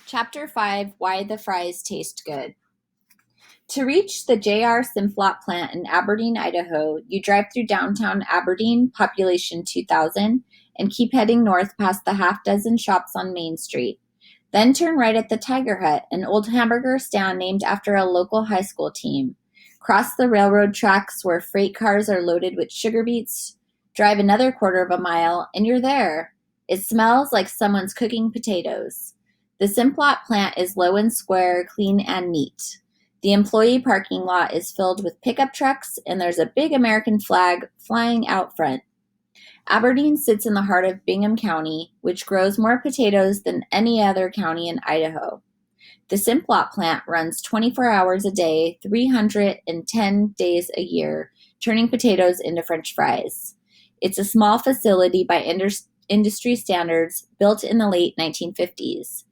Chapter 5, Why the Fries Taste Good. To reach the J.R. Simplot plant in Aberdeen, Idaho, you drive through downtown Aberdeen, population 2,000, and keep heading north past the half-dozen shops on Main Street. Then turn right at the Tiger Hut, an old hamburger stand named after a local high school team. Cross the railroad tracks where freight cars are loaded with sugar beets. Drive another quarter of a mile, and you're there. It smells like someone's cooking potatoes. The Simplot plant is low and square, clean and neat. The employee parking lot is filled with pickup trucks, and there's a big American flag flying out front. Aberdeen sits in the heart of Bingham County, which grows more potatoes than any other county in Idaho. The Simplot plant runs 24 hours a day, 310 days a year, turning potatoes into French fries. It's a small facility by industry standards, built in the late 1950s.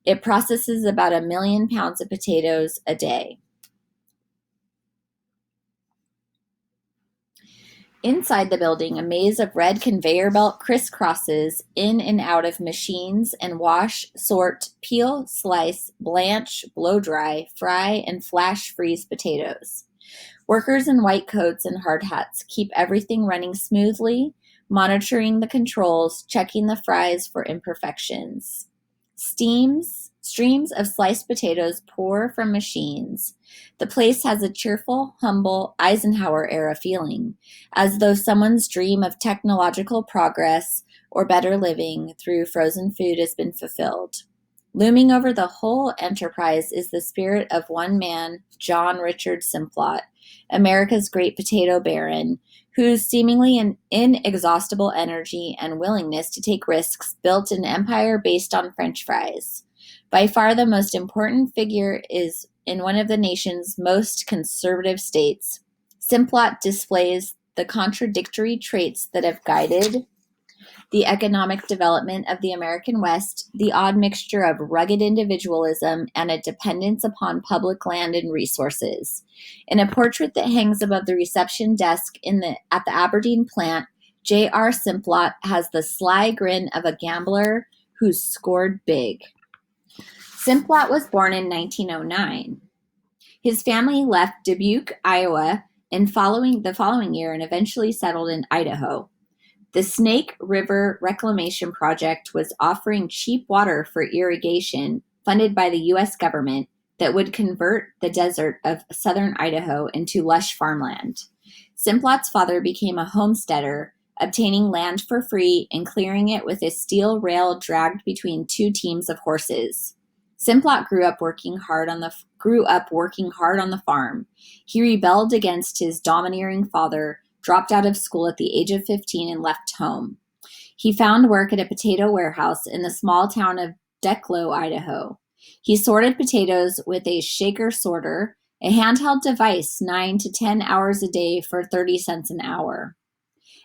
It processes about 1 million pounds of potatoes a day. Inside the building, a maze of red conveyor belt crisscrosses in and out of machines and wash, sort, peel, slice, blanch, blow dry, fry, and flash freeze potatoes. Workers in white coats and hard hats keep everything running smoothly, monitoring the controls, checking the fries for imperfections. Streams of sliced potatoes pour from machines. The place has a cheerful, humble, Eisenhower-era feeling, as though someone's dream of technological progress or better living through frozen food has been fulfilled. Looming over the whole enterprise is the spirit of one man, John Richard Simplot, America's great potato baron, whose seemingly inexhaustible energy and willingness to take risks built an empire based on French fries. By far the most important figure is in one of the nation's most conservative states. Simplot displays the contradictory traits that have guided the economic development of the American West, the odd mixture of rugged individualism and a dependence upon public land and resources. In a portrait that hangs above the reception desk at the Aberdeen plant, J.R. Simplot has the sly grin of a gambler who's scored big. Simplot was born in 1909. His family left Dubuque, Iowa, the following year and eventually settled in Idaho. The Snake River Reclamation Project was offering cheap water for irrigation funded by the U.S. government that would convert the desert of southern Idaho into lush farmland. Simplot's father became a homesteader, obtaining land for free and clearing it with a steel rail dragged between two teams of horses. Simplot grew up working hard on the farm. He rebelled against his domineering father, dropped out of school at the age of 15, and left home. He found work at a potato warehouse in the small town of Declo, Idaho. He sorted potatoes with a shaker sorter, a handheld device 9 to 10 hours a day for 30 cents an hour.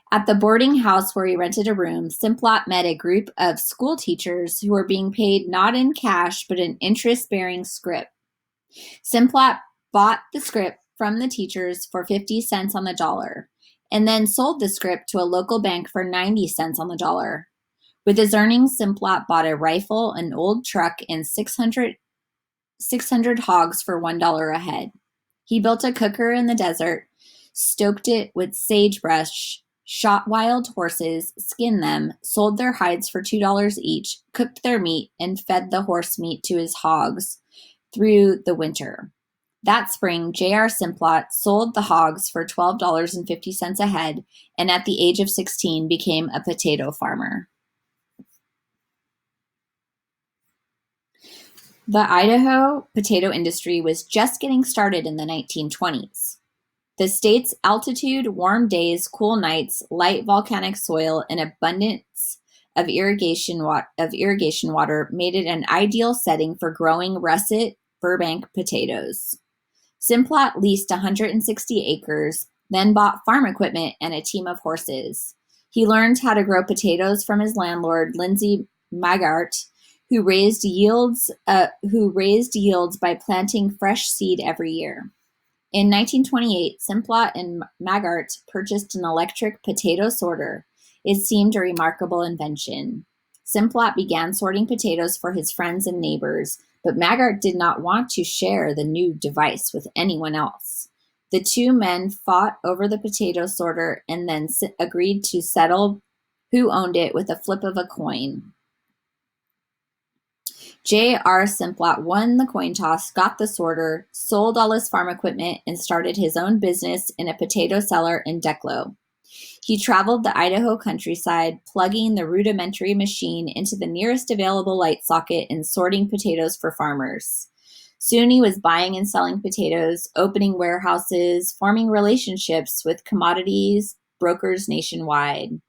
At the boarding house where he rented a room, Simplot met a group of school teachers who were being paid not in cash but in interest-bearing scrip. Simplot bought the scrip from the teachers for 50 cents on the dollar, and then sold the scrip to a local bank for 90 cents on the dollar. With his earnings, Simplot bought a rifle, an old truck, and 600 hogs for $1 a head. He built a cooker in the desert, stoked it with sagebrush, shot wild horses, skinned them, sold their hides for $2 each, cooked their meat, and fed the horse meat to his hogs through the winter. That spring, J.R. Simplot sold the hogs for $12.50 a head, and at the age of 16 became a potato farmer. The Idaho potato industry was just getting started in the 1920s. The state's altitude, warm days, cool nights, light volcanic soil, and abundance of irrigation water made it an ideal setting for growing russet Burbank potatoes. Simplot leased 160 acres, then bought farm equipment and a team of horses. He learned how to grow potatoes from his landlord, Lindsay Maggart, who raised yields by planting fresh seed every year. In 1928, Simplot and Maggart purchased an electric potato sorter. It seemed a remarkable invention. Simplot began sorting potatoes for his friends and neighbors, but Maggart did not want to share the new device with anyone else. The two men fought over the potato sorter and then agreed to settle who owned it with a flip of a coin. J.R. Simplot won the coin toss, got the sorter, sold all his farm equipment, and started his own business in a potato cellar in Declo. He traveled the Idaho countryside, plugging the rudimentary machine into the nearest available light socket and sorting potatoes for farmers. Soon he was buying and selling potatoes, opening warehouses, forming relationships with commodities brokers nationwide.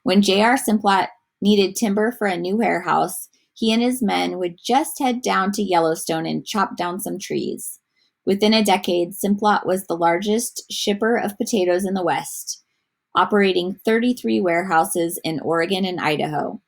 When J.R. Simplot needed timber for a new warehouse, he and his men would just head down to Yellowstone and chop down some trees. Within a decade, Simplot was the largest shipper of potatoes in the West, operating 33 warehouses in Oregon and Idaho.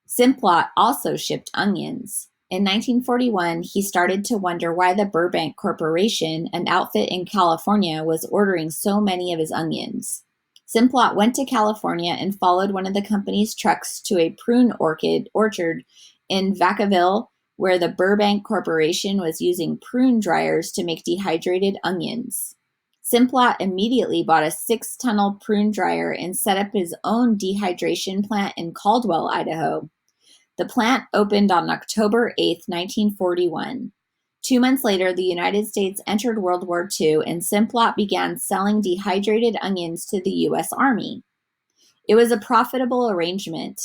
Simplot also shipped onions. In 1941, he started to wonder why the Burbank Corporation, an outfit in California, was ordering so many of his onions. Simplot went to California and followed one of the company's trucks to a prune orchard in Vacaville, where the Burbank Corporation was using prune dryers to make dehydrated onions. Simplot immediately bought a 6-tunnel prune dryer and set up his own dehydration plant in Caldwell, Idaho. The plant opened on October 8, 1941. 2 months later, the United States entered World War II, and Simplot began selling dehydrated onions to the U.S. Army. It was a profitable arrangement.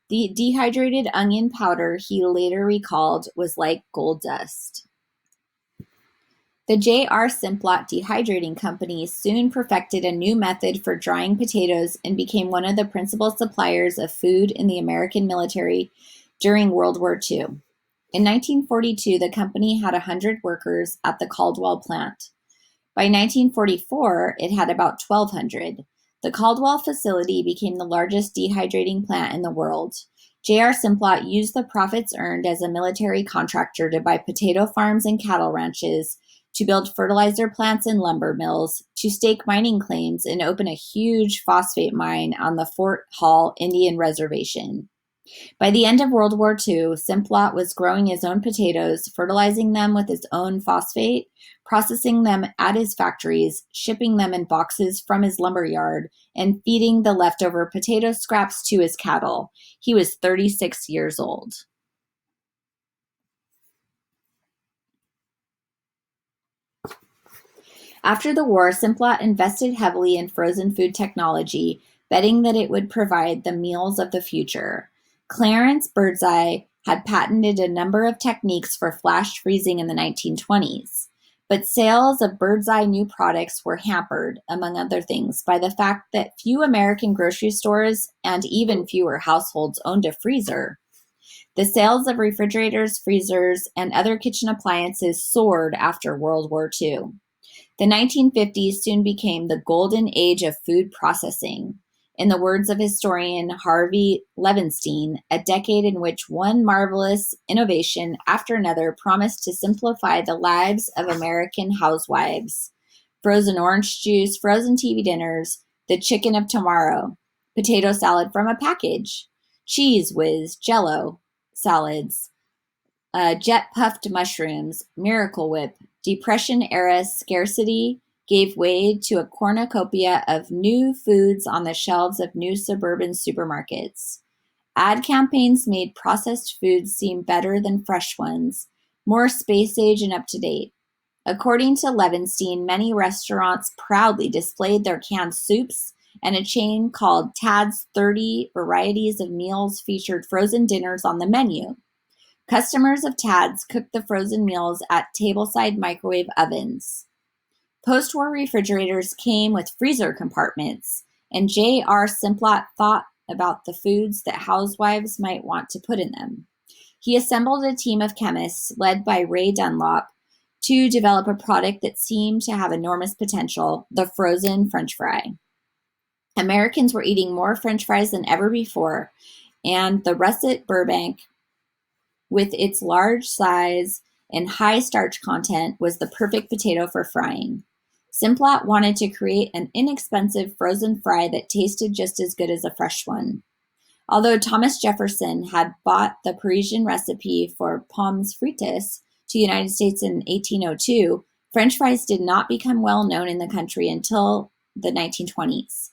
The dehydrated onion powder, he later recalled, was like gold dust. The J.R. Simplot Dehydrating Company soon perfected a new method for drying potatoes and became one of the principal suppliers of food in the American military during World War II. In 1942, the company had 100 workers at the Caldwell plant. By 1944, it had about 1,200. The Caldwell facility became the largest dehydrating plant in the world. J.R. Simplot used the profits earned as a military contractor to buy potato farms and cattle ranches, to build fertilizer plants and lumber mills, to stake mining claims and open a huge phosphate mine on the Fort Hall Indian Reservation. By the end of World War II, Simplot was growing his own potatoes, fertilizing them with his own phosphate, processing them at his factories, shipping them in boxes from his lumber yard, and feeding the leftover potato scraps to his cattle. He was 36 years old. After the war, Simplot invested heavily in frozen food technology, betting that it would provide the meals of the future. Clarence Birdseye had patented a number of techniques for flash freezing in the 1920s, but sales of Birdseye new products were hampered, among other things, by the fact that few American grocery stores and even fewer households owned a freezer. The sales of refrigerators, freezers, and other kitchen appliances soared after World War II. The 1950s soon became the golden age of food processing. In the words of historian Harvey Levenstein, a decade in which one marvelous innovation after another promised to simplify the lives of American housewives. Frozen orange juice, frozen TV dinners, the chicken of tomorrow, potato salad from a package, Cheese Whiz, Jell-O salads, jet puffed mushrooms, Miracle Whip. Depression-era scarcity gave way to a cornucopia of new foods on the shelves of new suburban supermarkets. Ad campaigns made processed foods seem better than fresh ones, more space-age and up-to-date. According to Levenstein, many restaurants proudly displayed their canned soups, and a chain called Tad's 30 Varieties of Meals featured frozen dinners on the menu. Customers of Tad's cooked the frozen meals at tableside microwave ovens. Post-war refrigerators came with freezer compartments, and J.R. Simplot thought about the foods that housewives might want to put in them. He assembled a team of chemists led by Ray Dunlop to develop a product that seemed to have enormous potential, the frozen French fry. Americans were eating more French fries than ever before, and the russet Burbank, with its large size and high starch content, was the perfect potato for frying. Simplot wanted to create an inexpensive frozen fry that tasted just as good as a fresh one. Although Thomas Jefferson had brought the Parisian recipe for pommes frites to the United States in 1802, French fries did not become well known in the country until the 1920s.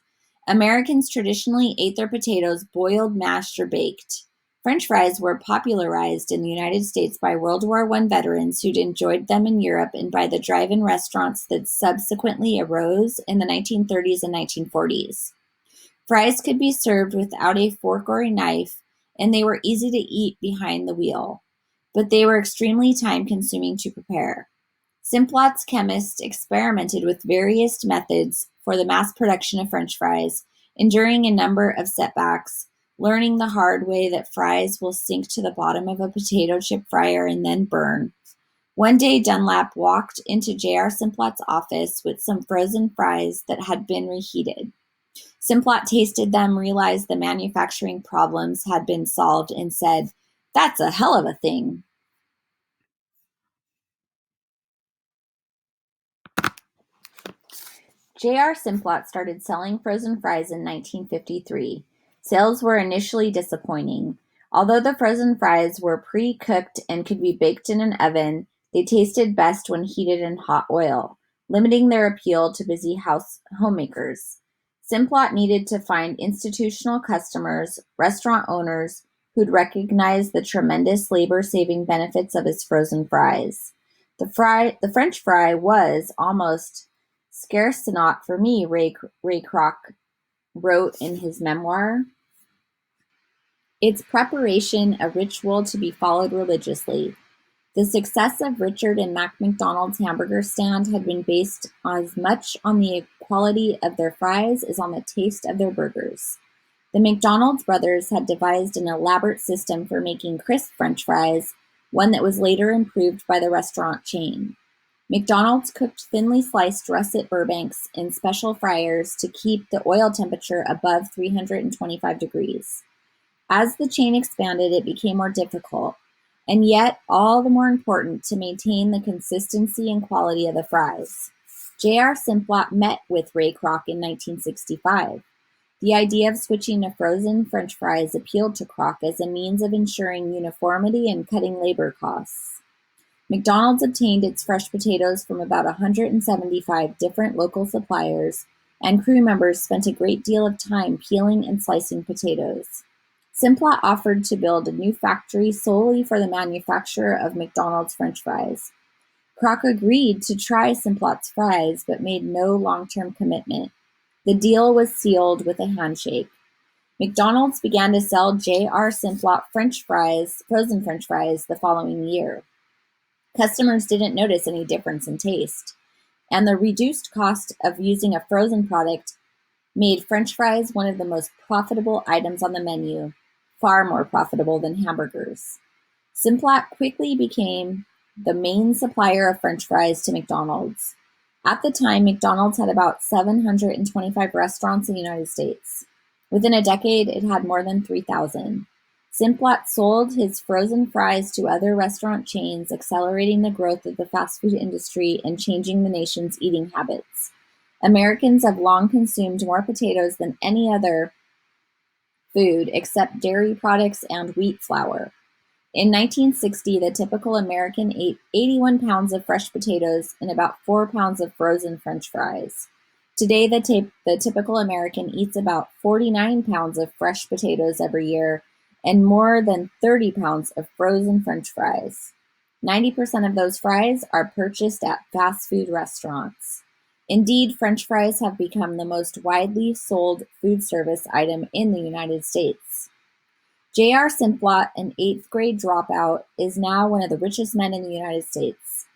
Americans traditionally ate their potatoes boiled, mashed, or baked. French fries were popularized in the United States by World War I veterans who'd enjoyed them in Europe and by the drive-in restaurants that subsequently arose in the 1930s and 1940s. Fries could be served without a fork or a knife, and they were easy to eat behind the wheel, but they were extremely time-consuming to prepare. Simplot's chemists experimented with various methods for the mass production of French fries, enduring a number of setbacks, learning the hard way that fries will sink to the bottom of a potato chip fryer and then burn. One day, Dunlap walked into J.R. Simplot's office with some frozen fries that had been reheated. Simplot tasted them, realized the manufacturing problems had been solved, and said, "That's a hell of a thing." J.R. Simplot started selling frozen fries in 1953. Sales were initially disappointing. Although the frozen fries were pre-cooked and could be baked in an oven, they tasted best when heated in hot oil, limiting their appeal to busy homemakers. Simplot needed to find institutional customers, restaurant owners, who'd recognize the tremendous labor-saving benefits of his frozen fries. The French fry was almost "scarce not for me," Ray Kroc wrote in his memoir. Its preparation a ritual to be followed religiously. The success of Richard and Mac McDonald's hamburger stand had been based as much on the quality of their fries as on the taste of their burgers. The McDonald's brothers had devised an elaborate system for making crisp French fries, one that was later improved by the restaurant chain. McDonald's cooked thinly sliced russet Burbanks in special fryers to keep the oil temperature above 325 degrees. As the chain expanded, it became more difficult, and yet all the more important to maintain the consistency and quality of the fries. J.R. Simplot met with Ray Kroc in 1965. The idea of switching to frozen French fries appealed to Kroc as a means of ensuring uniformity and cutting labor costs. McDonald's obtained its fresh potatoes from about 175 different local suppliers, and crew members spent a great deal of time peeling and slicing potatoes. Simplot offered to build a new factory solely for the manufacture of McDonald's French fries. Kroc agreed to try Simplot's fries, but made no long-term commitment. The deal was sealed with a handshake. McDonald's began to sell J.R. Simplot frozen French fries, the following year. Customers didn't notice any difference in taste, and the reduced cost of using a frozen product made French fries one of the most profitable items on the menu, far more profitable than hamburgers. Simplot quickly became the main supplier of French fries to McDonald's. At the time, McDonald's had about 725 restaurants in the United States. Within a decade, it had more than 3,000. Simplot sold his frozen fries to other restaurant chains, accelerating the growth of the fast food industry and changing the nation's eating habits. Americans have long consumed more potatoes than any other food except dairy products and wheat flour. In 1960, the typical American ate 81 pounds of fresh potatoes and about 4 pounds of frozen French fries. Today, the typical American eats about 49 pounds of fresh potatoes every year and more than 30 pounds of frozen French fries. 90% of those fries are purchased at fast food restaurants. Indeed, French fries have become the most widely sold food service item in the United States. J.R. Simplot, an 8th grade dropout, is now one of the richest men in the United States.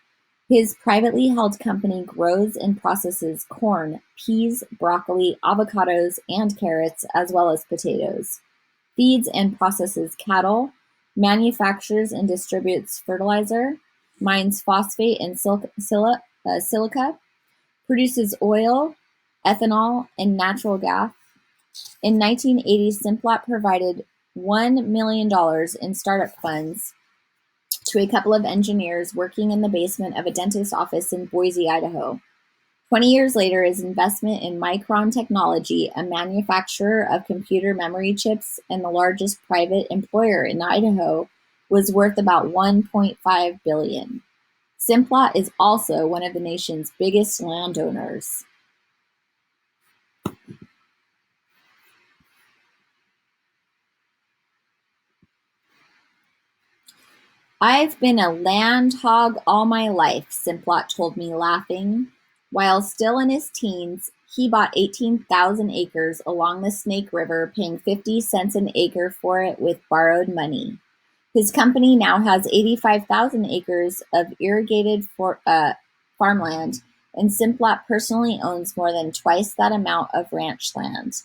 His privately held company grows and processes corn, peas, broccoli, avocados, and carrots, as well as potatoes, feeds and processes cattle, manufactures and distributes fertilizer, mines phosphate and silica, produces oil, ethanol, and natural gas. In 1980, Simplot provided $1 million in startup funds to a couple of engineers working in the basement of a dentist's office in Boise, Idaho. 20 years later, his investment in Micron Technology, a manufacturer of computer memory chips and the largest private employer in Idaho, was worth about $1.5 billion. Simplot is also one of the nation's biggest landowners. I've been a land hog all my life, Simplot told me, laughing. While still in his teens, he bought 18,000 acres along the Snake River, paying 50 cents an acre for it with borrowed money. His company now has 85,000 acres of irrigated farmland, and Simplot personally owns more than twice that amount of ranch land.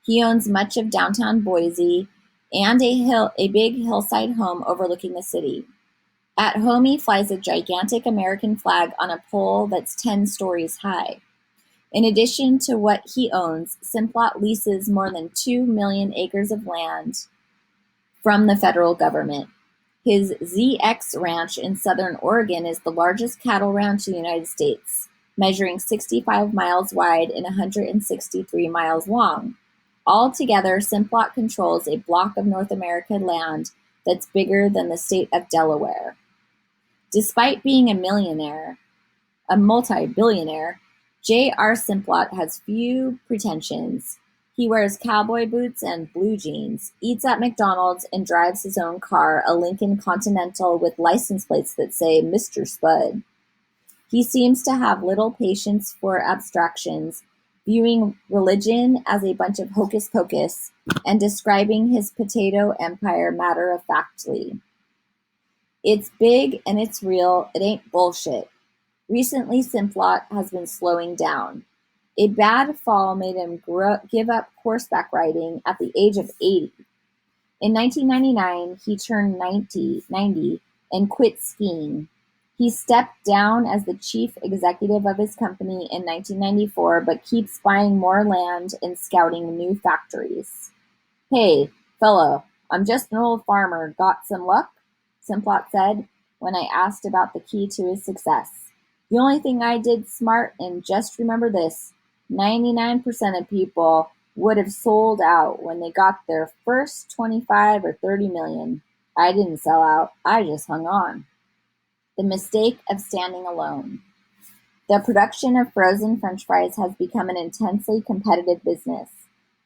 He owns much of downtown Boise and a big hillside home overlooking the city. At home, he flies a gigantic American flag on a pole that's 10 stories high. In addition to what he owns, Simplot leases more than 2 million acres of land from the federal government. His ZX Ranch in southern Oregon is the largest cattle ranch in the United States, measuring 65 miles wide and 163 miles long. Altogether, Simplot controls a block of North American land that's bigger than the state of Delaware. Despite being a multi-billionaire, J.R. Simplot has few pretensions. He wears cowboy boots and blue jeans, eats at McDonald's, and drives his own car, a Lincoln Continental with license plates that say Mr. Spud. He seems to have little patience for abstractions, viewing religion as a bunch of hocus pocus, and describing his potato empire matter-of-factly. It's big and it's real, it ain't bullshit. Recently, Simplot has been slowing down. A bad fall made him give up horseback riding at the age of 80. In 1999, he turned 90 and quit skiing. He stepped down as the chief executive of his company in 1994, but keeps buying more land and scouting new factories. Hey, fellow, I'm just an old farmer. Got some luck? Simplot said when I asked about the key to his success. The only thing I did smart, and just remember this, 99% of people would have sold out when they got their first 25 or 30 million. I didn't sell out, I just hung on. The mistake of standing alone. The production of frozen French fries has become an intensely competitive business.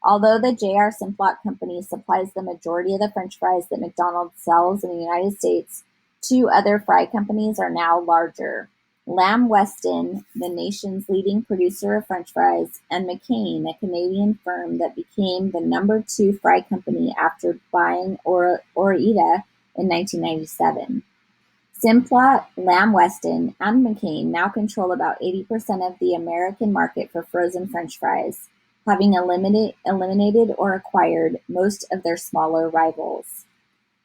Although the J.R. Simplot Company supplies the majority of the French fries that McDonald's sells in the United States, two other fry companies are now larger. Weston, the nation's leading producer of French fries, and McCain, a Canadian firm that became the number 2 fry company after buying Ore-Ida in 1997. Simplot, Weston, and McCain now control about 80% of the American market for frozen French fries, having eliminated or acquired most of their smaller rivals.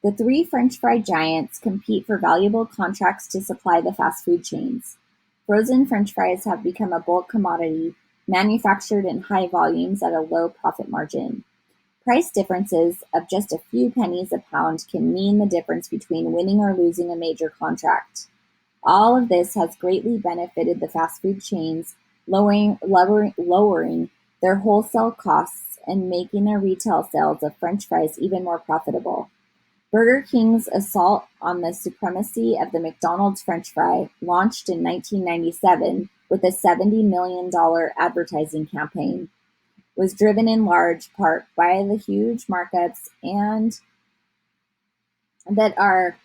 The 3 French fry giants compete for valuable contracts to supply the fast food chains. Frozen French fries have become a bulk commodity, manufactured in high volumes at a low profit margin. Price differences of just a few pennies a pound can mean the difference between winning or losing a major contract. All of this has greatly benefited the fast food chains, lowering their wholesale costs and making their retail sales of French fries even more profitable. Burger King's assault on the supremacy of the McDonald's French fry, launched in 1997 with a $70 million advertising campaign, was driven in large part by the huge markups and that are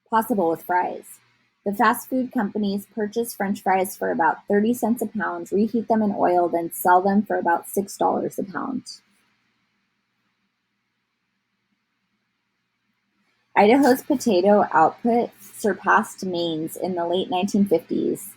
possible with fries. The fast food companies purchase French fries for about 30 cents a pound, reheat them in oil, then sell them for about $6 a pound. Idaho's potato output surpassed Maine's in the late 1950s,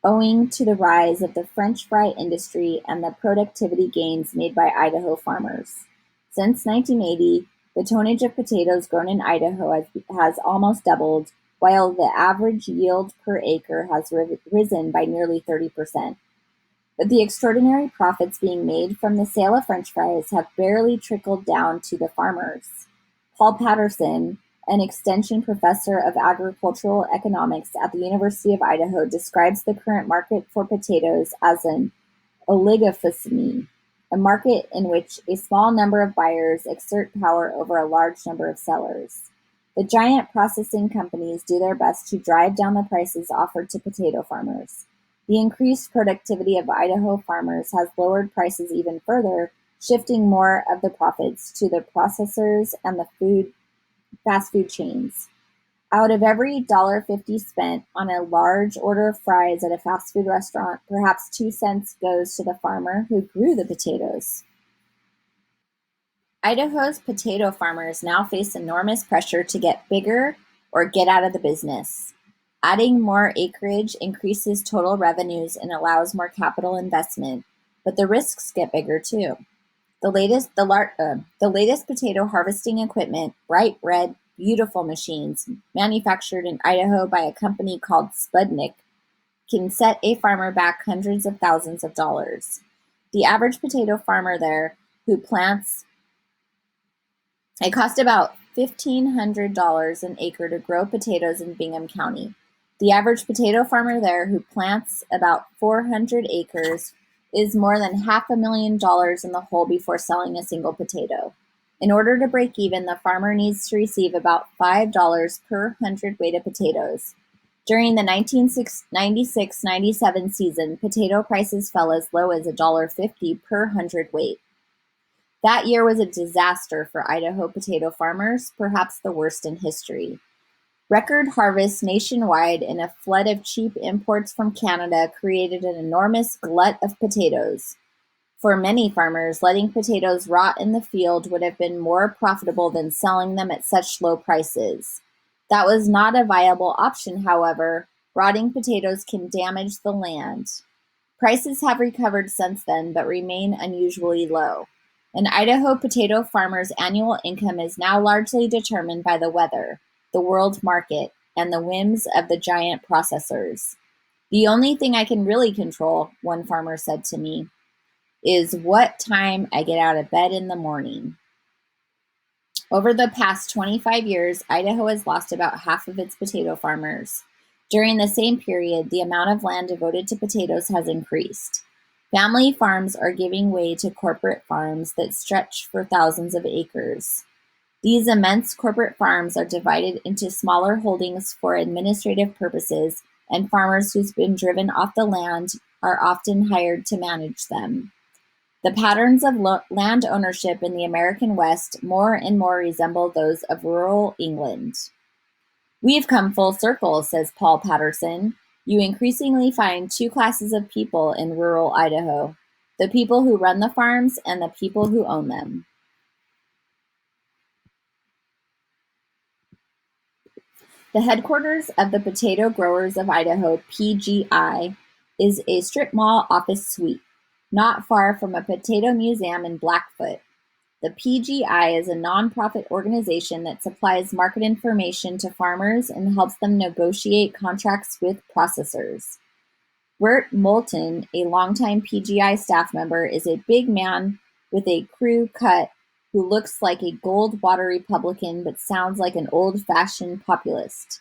owing to the rise of the French fry industry and the productivity gains made by Idaho farmers. Since 1980, the tonnage of potatoes grown in Idaho has almost doubled, while the average yield per acre has risen by nearly 30%. But the extraordinary profits being made from the sale of French fries have barely trickled down to the farmers. Paul Patterson, an extension professor of agricultural economics at the University of Idaho, describes the current market for potatoes as an oligopoly, a market in which a small number of buyers exert power over a large number of sellers. The giant processing companies do their best to drive down the prices offered to potato farmers. The increased productivity of Idaho farmers has lowered prices even further, shifting more of the profits to the processors and the fast food chains. Out of every $1.50 spent on a large order of fries at a fast food restaurant, perhaps 2 cents goes to the farmer who grew the potatoes. Idaho's potato farmers now face enormous pressure to get bigger or get out of the business. Adding more acreage increases total revenues and allows more capital investment, but the risks get bigger too. The latest potato harvesting equipment, bright red, beautiful machines, manufactured in Idaho by a company called Spudnik, can set a farmer back hundreds of thousands of dollars. The average potato farmer there who plants it costs about $1,500 an acre to grow potatoes in Bingham County. The average potato farmer there who plants about 400 acres is more than $500,000 in the hole before selling a single potato. In order to break even, the farmer needs to receive about $5 per hundredweight of potatoes. During the 1996-97 season, potato prices fell as low as $1.50 per hundredweight. That year was a disaster for Idaho potato farmers, perhaps the worst in history. Record harvests nationwide and a flood of cheap imports from Canada created an enormous glut of potatoes. For many farmers, letting potatoes rot in the field would have been more profitable than selling them at such low prices. That was not a viable option, however. Rotting potatoes can damage the land. Prices have recovered since then, but remain unusually low. An Idaho potato farmer's annual income is now largely determined by the weather, the world market, and the whims of the giant processors. The only thing I can really control, one farmer said to me, is what time I get out of bed in the morning. Over the past 25 years, Idaho has lost about half of its potato farmers. During the same period, the amount of land devoted to potatoes has increased. Family farms are giving way to corporate farms that stretch for thousands of acres. These immense corporate farms are divided into smaller holdings for administrative purposes, and farmers who've been driven off the land are often hired to manage them. The patterns of land ownership in the American West more and more resemble those of rural England. We've come full circle, says Paul Patterson. You increasingly find two classes of people in rural Idaho: the people who run the farms and the people who own them. The headquarters of the Potato Growers of Idaho, PGI, is a strip mall office suite, not far from a potato museum in Blackfoot. The PGI is a nonprofit organization that supplies market information to farmers and helps them negotiate contracts with processors. Bert Moulton, a longtime PGI staff member, is a big man with a crew cut who looks like a Goldwater Republican but sounds like an old-fashioned populist.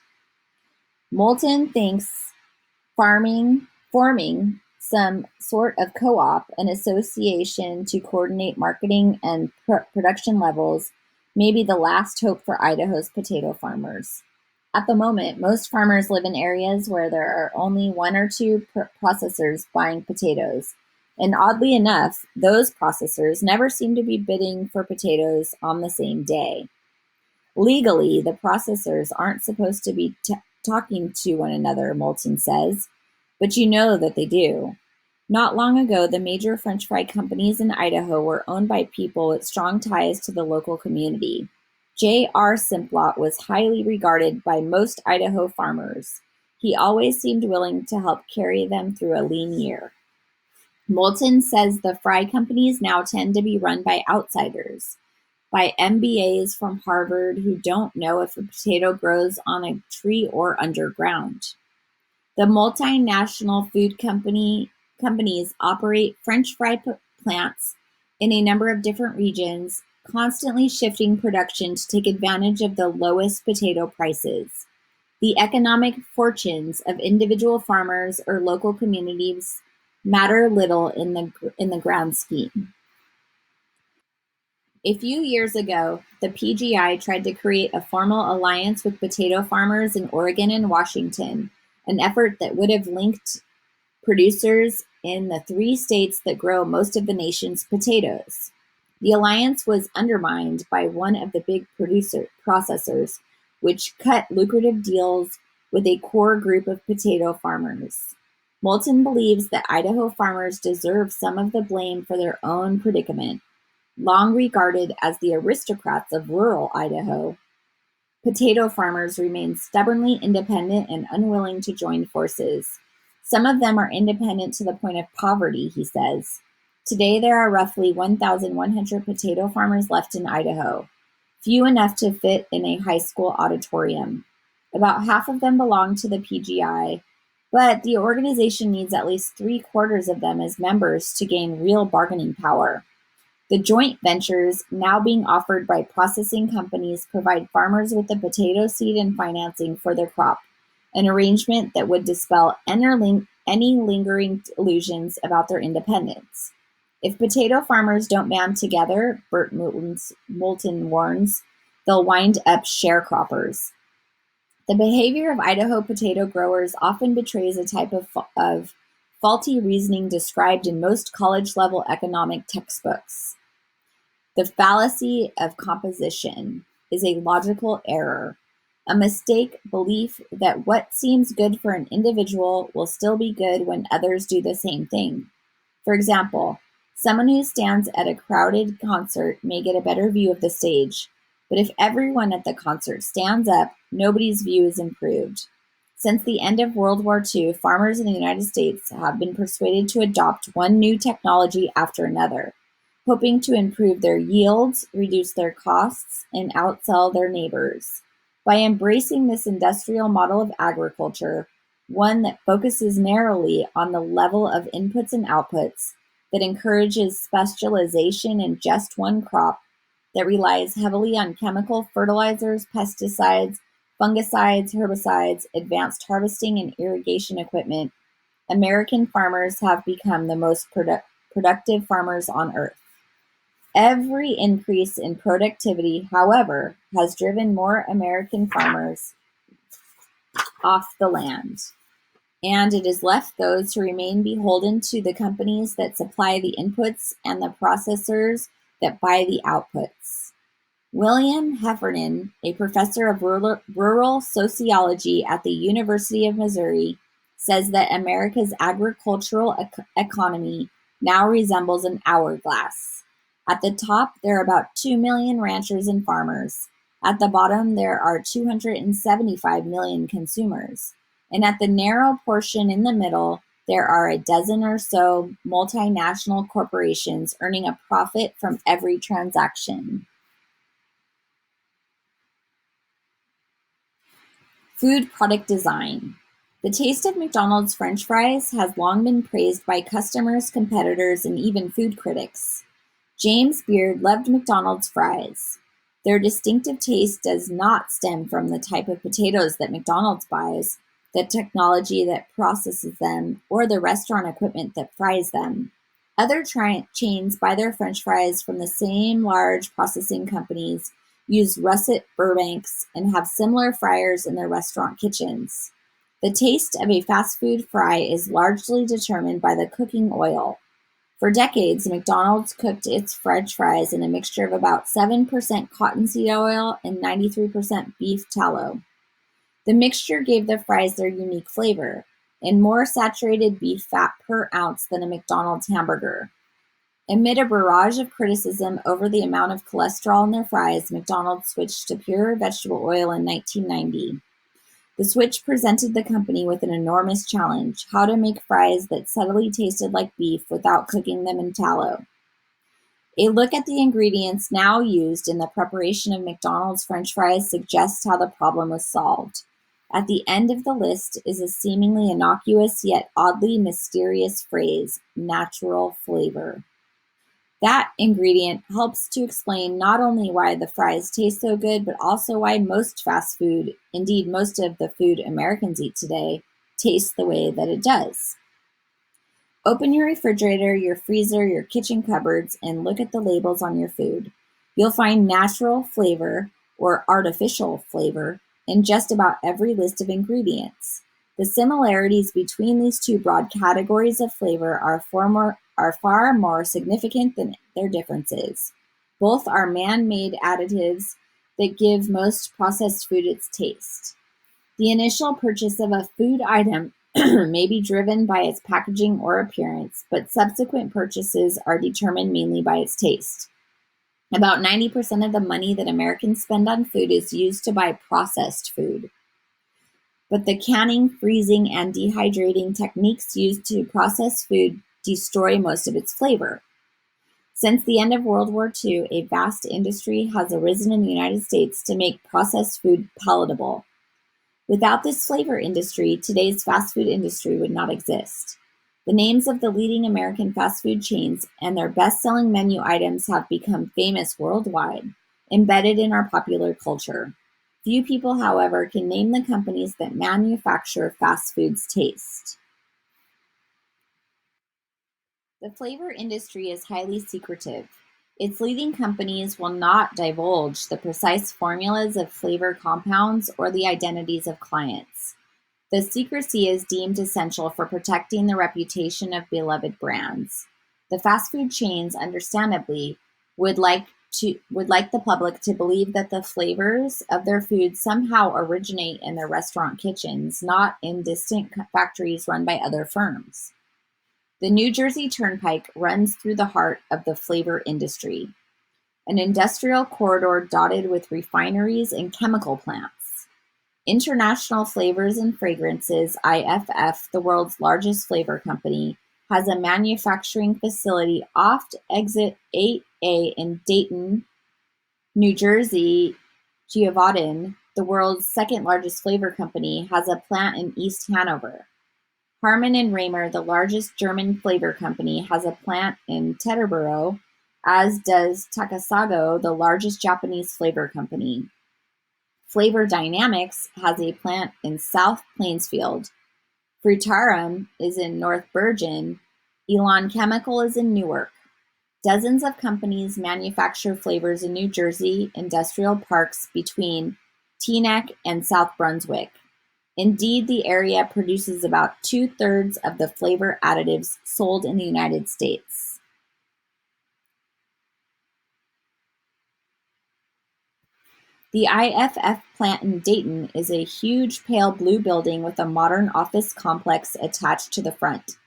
Moulton thinks forming some sort of co-op, an association to coordinate marketing and production levels, may be the last hope for Idaho's potato farmers. At the moment, most farmers live in areas where there are only one or two processors buying potatoes, and oddly enough, those processors never seem to be bidding for potatoes on the same day. Legally, the processors aren't supposed to be talking to one another, Moulton says, but you know that they do. Not long ago, the major French fry companies in Idaho were owned by people with strong ties to the local community. J.R. Simplot was highly regarded by most Idaho farmers. He always seemed willing to help carry them through a lean year. Moulton says the fry companies now tend to be run by outsiders, by MBAs from Harvard who don't know if a potato grows on a tree or underground. The multinational food companies operate French fry plants in a number of different regions, constantly shifting production to take advantage of the lowest potato prices. The economic fortunes of individual farmers or local communities matter little in the grand scheme. A few years ago, the PGI tried to create a formal alliance with potato farmers in Oregon and Washington, an effort that would have linked producers in the three states that grow most of the nation's potatoes. The alliance was undermined by one of the big processors, which cut lucrative deals with a core group of potato farmers. Moulton believes that Idaho farmers deserve some of the blame for their own predicament. Long regarded as the aristocrats of rural Idaho, potato farmers remain stubbornly independent and unwilling to join forces. Some of them are independent to the point of poverty, he says. Today there are roughly 1,100 potato farmers left in Idaho, few enough to fit in a high school auditorium. About half of them belong to the PGI, but the organization needs at least three-quarters of them as members to gain real bargaining power. The joint ventures now being offered by processing companies provide farmers with the potato seed and financing for their crop, an arrangement that would dispel any lingering illusions about their independence. If potato farmers don't band together, Burt Moulton warns, they'll wind up sharecroppers. The behavior of Idaho potato growers often betrays a type of faulty reasoning described in most college-level economic textbooks. The fallacy of composition is a logical error, a mistake belief that what seems good for an individual will still be good when others do the same thing. For example, someone who stands at a crowded concert may get a better view of the stage, but if everyone at the concert stands up, nobody's view is improved. Since the end of World War II, farmers in the United States have been persuaded to adopt one new technology after another, hoping to improve their yields, reduce their costs, and outsell their neighbors. By embracing this industrial model of agriculture, one that focuses narrowly on the level of inputs and outputs, that encourages specialization in just one crop, that relies heavily on chemical fertilizers, pesticides, fungicides, herbicides, advanced harvesting, and irrigation equipment, American farmers have become the most productive farmers on earth. Every increase in productivity, however, has driven more American farmers off the land, and it has left those who remain beholden to the companies that supply the inputs and the processors that buy the outputs. William Heffernan, a professor of rural sociology at the University of Missouri, says that America's agricultural economy now resembles an hourglass. At the top, there are about 2 million ranchers and farmers. At the bottom, there are 275 million consumers. And at the narrow portion in the middle, there are a dozen or so multinational corporations earning a profit from every transaction. Food product design. The taste of McDonald's French fries has long been praised by customers, competitors, and even food critics. James Beard loved McDonald's fries. Their distinctive taste does not stem from the type of potatoes that McDonald's buys, the technology that processes them, or the restaurant equipment that fries them. Other chains buy their French fries from the same large processing companies, use russet Burbanks, and have similar fryers in their restaurant kitchens. The taste of a fast food fry is largely determined by the cooking oil. For decades, McDonald's cooked its French fries in a mixture of about 7% cottonseed oil and 93% beef tallow. The mixture gave the fries their unique flavor, and more saturated beef fat per ounce than a McDonald's hamburger. Amid a barrage of criticism over the amount of cholesterol in their fries, McDonald's switched to pure vegetable oil in 1990. The switch presented the company with an enormous challenge: how to make fries that subtly tasted like beef without cooking them in tallow. A look at the ingredients now used in the preparation of McDonald's French fries suggests how the problem was solved. At the end of the list is a seemingly innocuous yet oddly mysterious phrase: natural flavor. That ingredient helps to explain not only why the fries taste so good, but also why most fast food, indeed most of the food Americans eat today, tastes the way that it does. Open your refrigerator, your freezer, your kitchen cupboards, and look at the labels on your food. You'll find natural flavor or artificial flavor in just about every list of ingredients. The similarities between these two broad categories of flavor are far more significant than their differences. Both are man-made additives that give most processed food its taste. The initial purchase of a food item may be driven by its packaging or appearance, but subsequent purchases are determined mainly by its taste. About 90% of the money that Americans spend on food is used to buy processed food. But the canning, freezing, and dehydrating techniques used to process food destroy most of its flavor. Since the end of World War II, a vast industry has arisen in the United States to make processed food palatable. Without this flavor industry, today's fast food industry would not exist. The names of the leading American fast food chains and their best-selling menu items have become famous worldwide, embedded in our popular culture. Few people, however, can name the companies that manufacture fast food's taste. The flavor industry is highly secretive. Its leading companies will not divulge the precise formulas of flavor compounds or the identities of clients. The secrecy is deemed essential for protecting the reputation of beloved brands. The fast food chains, understandably, would like the public to believe that the flavors of their food somehow originate in their restaurant kitchens, not in distant factories run by other firms. The New Jersey Turnpike runs through the heart of the flavor industry, an industrial corridor dotted with refineries and chemical plants. International Flavors and Fragrances, IFF, the world's largest flavor company, has a manufacturing facility off Exit 8A in Dayton, New Jersey. Givaudan, the world's second largest flavor company, has a plant in East Hanover. Harman and Raymer, the largest German flavor company, has a plant in Teterboro, as does Takasago, the largest Japanese flavor company. Flavor Dynamics has a plant in South Plainsfield. Frutarom is in North Bergen. Elon Chemical is in Newark. Dozens of companies manufacture flavors in New Jersey industrial parks between Teaneck and South Brunswick. Indeed, the area produces about 2/3 of the flavor additives sold in the United States. The IFF plant in Dayton is a huge pale blue building with a modern office complex attached to the front.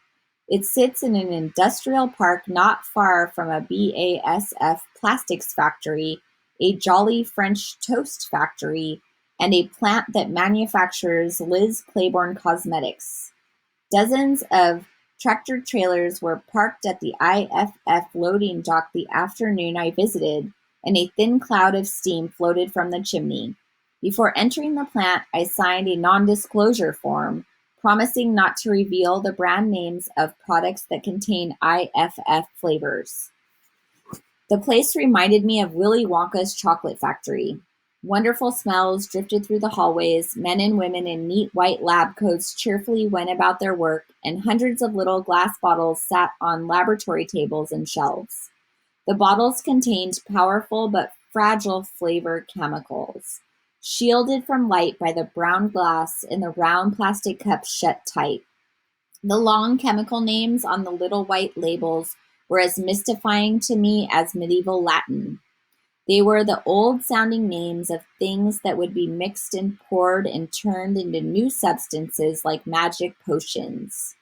It sits in an industrial park not far from a BASF plastics factory, a Jolly French toast factory, and a plant that manufactures Liz Claiborne cosmetics. Dozens of tractor-trailers were parked at the IFF loading dock the afternoon I visited, and a thin cloud of steam floated from the chimney. Before entering the plant, I signed a non-disclosure form, promising not to reveal the brand names of products that contain IFF flavors. The place reminded me of Willy Wonka's chocolate factory. Wonderful smells drifted through the hallways, men and women in neat white lab coats cheerfully went about their work, and hundreds of little glass bottles sat on laboratory tables and shelves. The bottles contained powerful but fragile flavor chemicals, shielded from light by the brown glass and the round plastic cups shut tight. The long chemical names on the little white labels were as mystifying to me as medieval Latin. They were the old-sounding names of things that would be mixed and poured and turned into new substances like magic potions.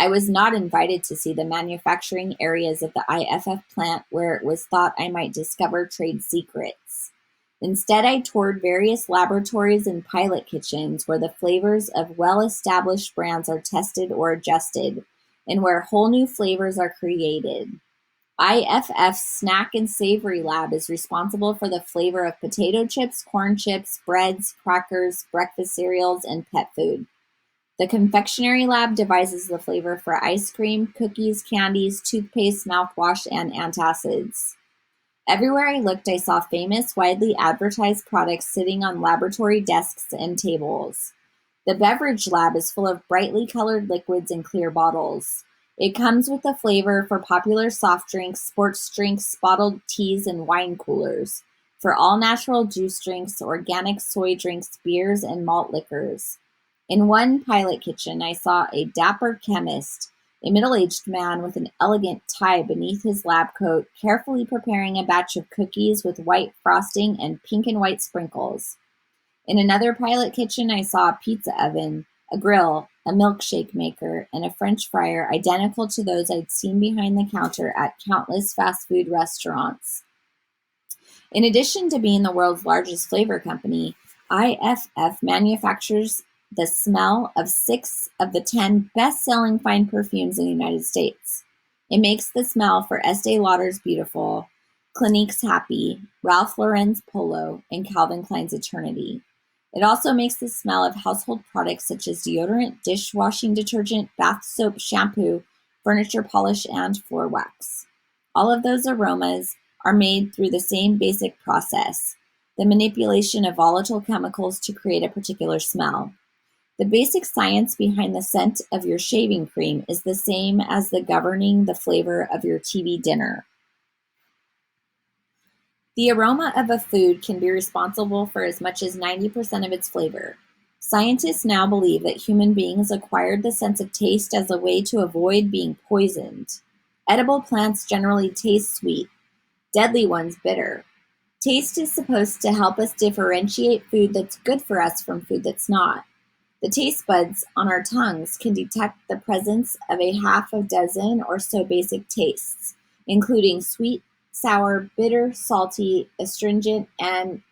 I was not invited to see the manufacturing areas of the IFF plant where it was thought I might discover trade secrets. Instead, I toured various laboratories and pilot kitchens where the flavors of well-established brands are tested or adjusted, and where whole new flavors are created. IFF's Snack and Savory Lab is responsible for the flavor of potato chips, corn chips, breads, crackers, breakfast cereals, and pet food. The confectionery lab devises the flavor for ice cream, cookies, candies, toothpaste, mouthwash, and antacids. Everywhere I looked, I saw famous, widely advertised products sitting on laboratory desks and tables. The beverage lab is full of brightly colored liquids in clear bottles. It comes with a flavor for popular soft drinks, sports drinks, bottled teas, and wine coolers, for all-natural juice drinks, organic soy drinks, beers, and malt liquors. In one pilot kitchen, I saw a dapper chemist, a middle-aged man with an elegant tie beneath his lab coat, carefully preparing a batch of cookies with white frosting and pink and white sprinkles. In another pilot kitchen, I saw a pizza oven, a grill, a milkshake maker, and a French fryer identical to those I'd seen behind the counter at countless fast food restaurants. In addition to being the world's largest flavor company, IFF manufactures the smell of 6 of the 10 best-selling fine perfumes in the United States. It makes the smell for Estee Lauder's Beautiful, Clinique's Happy, Ralph Lauren's Polo, and Calvin Klein's Eternity. It also makes the smell of household products such as deodorant, dishwashing detergent, bath soap, shampoo, furniture polish, and floor wax. All of those aromas are made through the same basic process, the manipulation of volatile chemicals to create a particular smell. The basic science behind the scent of your shaving cream is the same as the governing the flavor of your TV dinner. The aroma of a food can be responsible for as much as 90% of its flavor. Scientists now believe that human beings acquired the sense of taste as a way to avoid being poisoned. Edible plants generally taste sweet, deadly ones bitter. Taste is supposed to help us differentiate food that's good for us from food that's not. The taste buds on our tongues can detect the presence of a half a dozen or so basic tastes, including sweet, sour, bitter, salty, astringent, and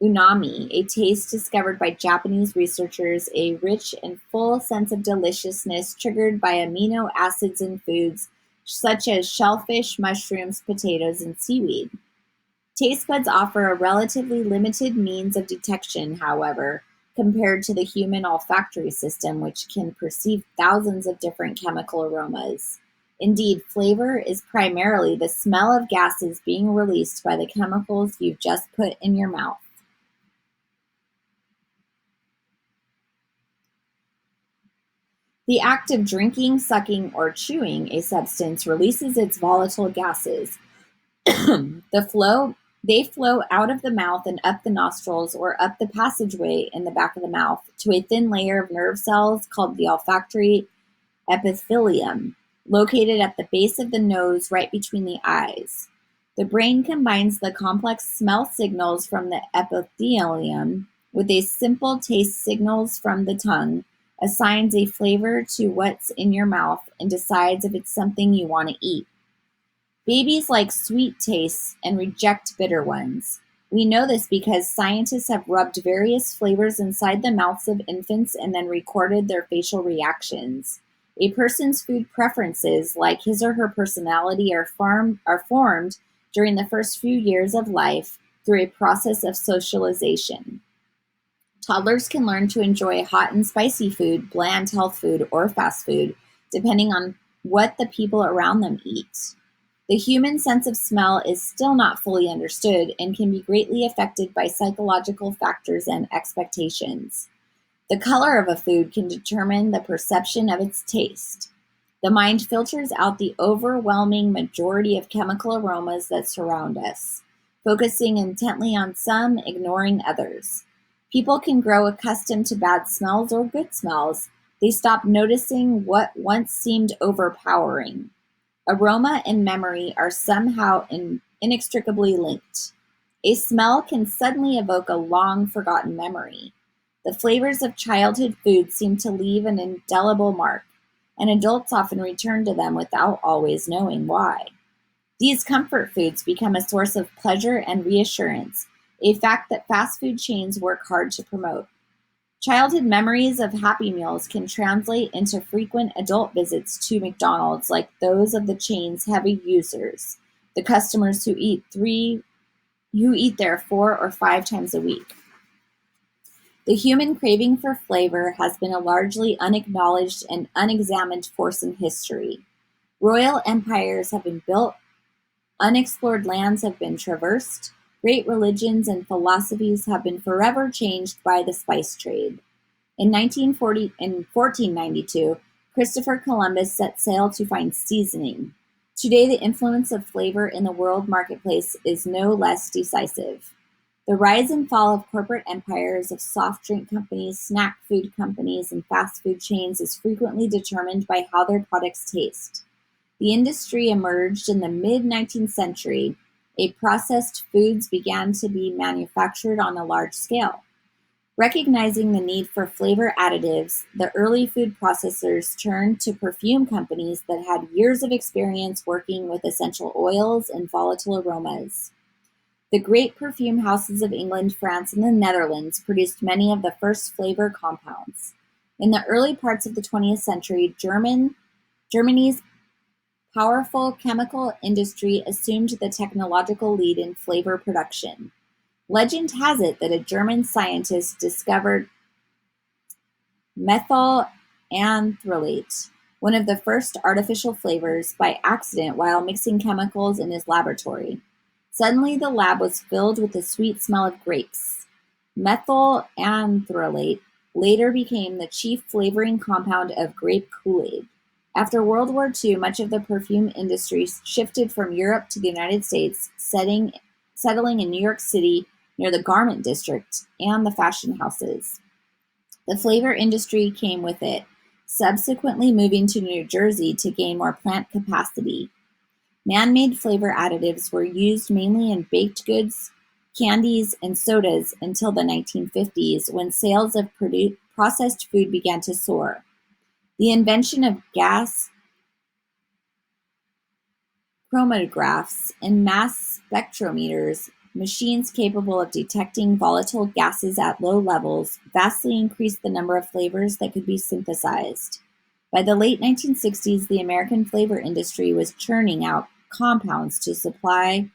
umami, a taste discovered by Japanese researchers, a rich and full sense of deliciousness triggered by amino acids in foods such as shellfish, mushrooms, potatoes, and seaweed. Taste buds offer a relatively limited means of detection, however, compared to the human olfactory system, which can perceive thousands of different chemical aromas. Indeed, flavor is primarily the smell of gases being released by the chemicals you've just put in your mouth. The act of drinking, sucking, or chewing a substance releases its volatile gases. They flow out of the mouth and up the nostrils or up the passageway in the back of the mouth to a thin layer of nerve cells called the olfactory epithelium, located at the base of the nose right between the eyes. The brain combines the complex smell signals from the epithelium with a simple taste signals from the tongue, assigns a flavor to what's in your mouth, and decides if it's something you want to eat. Babies like sweet tastes and reject bitter ones. We know this because scientists have rubbed various flavors inside the mouths of infants and then recorded their facial reactions. A person's food preferences, like his or her personality, are formed during the first few years of life through a process of socialization. Toddlers can learn to enjoy hot and spicy food, bland health food, or fast food, depending on what the people around them eat. The human sense of smell is still not fully understood and can be greatly affected by psychological factors and expectations. The color of a food can determine the perception of its taste. The mind filters out the overwhelming majority of chemical aromas that surround us, focusing intently on some, ignoring others. People can grow accustomed to bad smells or good smells. They stop noticing what once seemed overpowering. Aroma and memory are somehow inextricably linked. A smell can suddenly evoke a long-forgotten memory. The flavors of childhood food seem to leave an indelible mark, and adults often return to them without always knowing why. These comfort foods become a source of pleasure and reassurance, a fact that fast food chains work hard to promote. Childhood memories of Happy Meals can translate into frequent adult visits to McDonald's, like those of the chain's heavy users, the customers who eat there 4 or 5 times a week. The human craving for flavor has been a largely unacknowledged and unexamined force in history. Royal empires have been built, unexplored lands have been traversed, great religions and philosophies have been forever changed by the spice trade. In 1492, Christopher Columbus set sail to find seasoning. Today, the influence of flavor in the world marketplace is no less decisive. The rise and fall of corporate empires of soft drink companies, snack food companies, and fast food chains is frequently determined by how their products taste. The industry emerged in the mid-19th century. Processed foods began to be manufactured on a large scale. Recognizing the need for flavor additives, the early food processors turned to perfume companies that had years of experience working with essential oils and volatile aromas. The great perfume houses of England, France, and the Netherlands produced many of the first flavor compounds. In the early parts of the 20th century, Germany's powerful chemical industry assumed the technological lead in flavor production. Legend has it that a German scientist discovered methyl anthrolate, one of the first artificial flavors, by accident while mixing chemicals in his laboratory. Suddenly the lab was filled with the sweet smell of grapes. Methyl anthrolate later became the chief flavoring compound of grape Kool-Aid. After World War II, much of the perfume industry shifted from Europe to the United States, settling in New York City near the garment district and the fashion houses. The flavor industry came with it, subsequently moving to New Jersey to gain more plant capacity. Man-made flavor additives were used mainly in baked goods, candies, and sodas until the 1950s, when sales of processed food began to soar. The invention of gas chromatographs and mass spectrometers, machines capable of detecting volatile gases at low levels, vastly increased the number of flavors that could be synthesized. By the late 1960s, the American flavor industry was churning out compounds to supply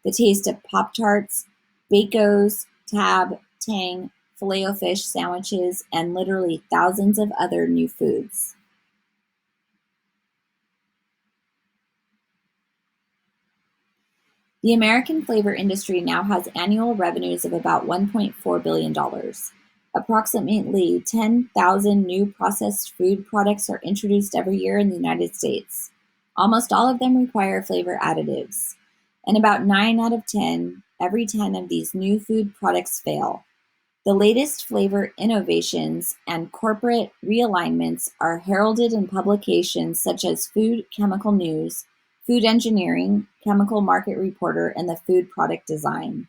the taste of Pop-Tarts, Bacos, Tab, Tang, Filet-O-Fish sandwiches, and literally thousands of other new foods. The American flavor industry now has annual revenues of about $1.4 billion. Approximately 10,000 new processed food products are introduced every year in the United States. Almost all of them require flavor additives, and about 9 out of 10, every 10 of these new food products fail. The latest flavor innovations and corporate realignments are heralded in publications such as Food Chemical News, Food Engineering, Chemical Market Reporter, and the Food Product Design.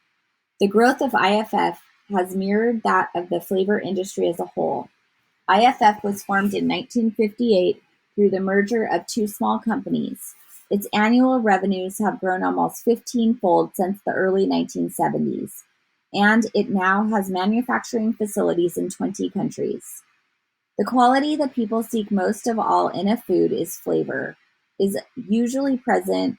The growth of IFF has mirrored that of the flavor industry as a whole. IFF was formed in 1958 through the merger of two small companies. Its annual revenues have grown almost 15-fold since the early 1970s, and it now has manufacturing facilities in 20 countries. The quality that people seek most of all in a food is flavor, is usually present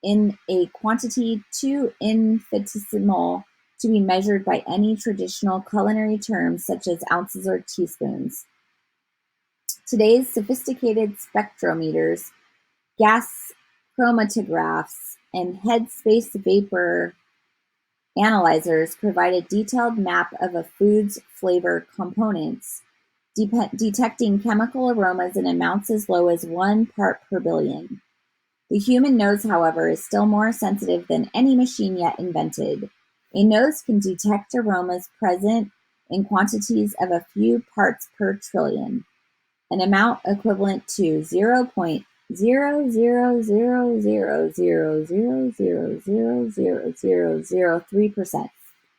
in a quantity too infinitesimal to be measured by any traditional culinary terms such as ounces or teaspoons. Today's sophisticated spectrometers, gas chromatographs, and headspace vapor analyzers provide a detailed map of a food's flavor components, detecting chemical aromas in amounts as low as 1 part per billion. The human nose, however, is still more sensitive than any machine yet invented. A nose can detect aromas present in quantities of a few parts per trillion, an amount equivalent to 0.0000000000003%.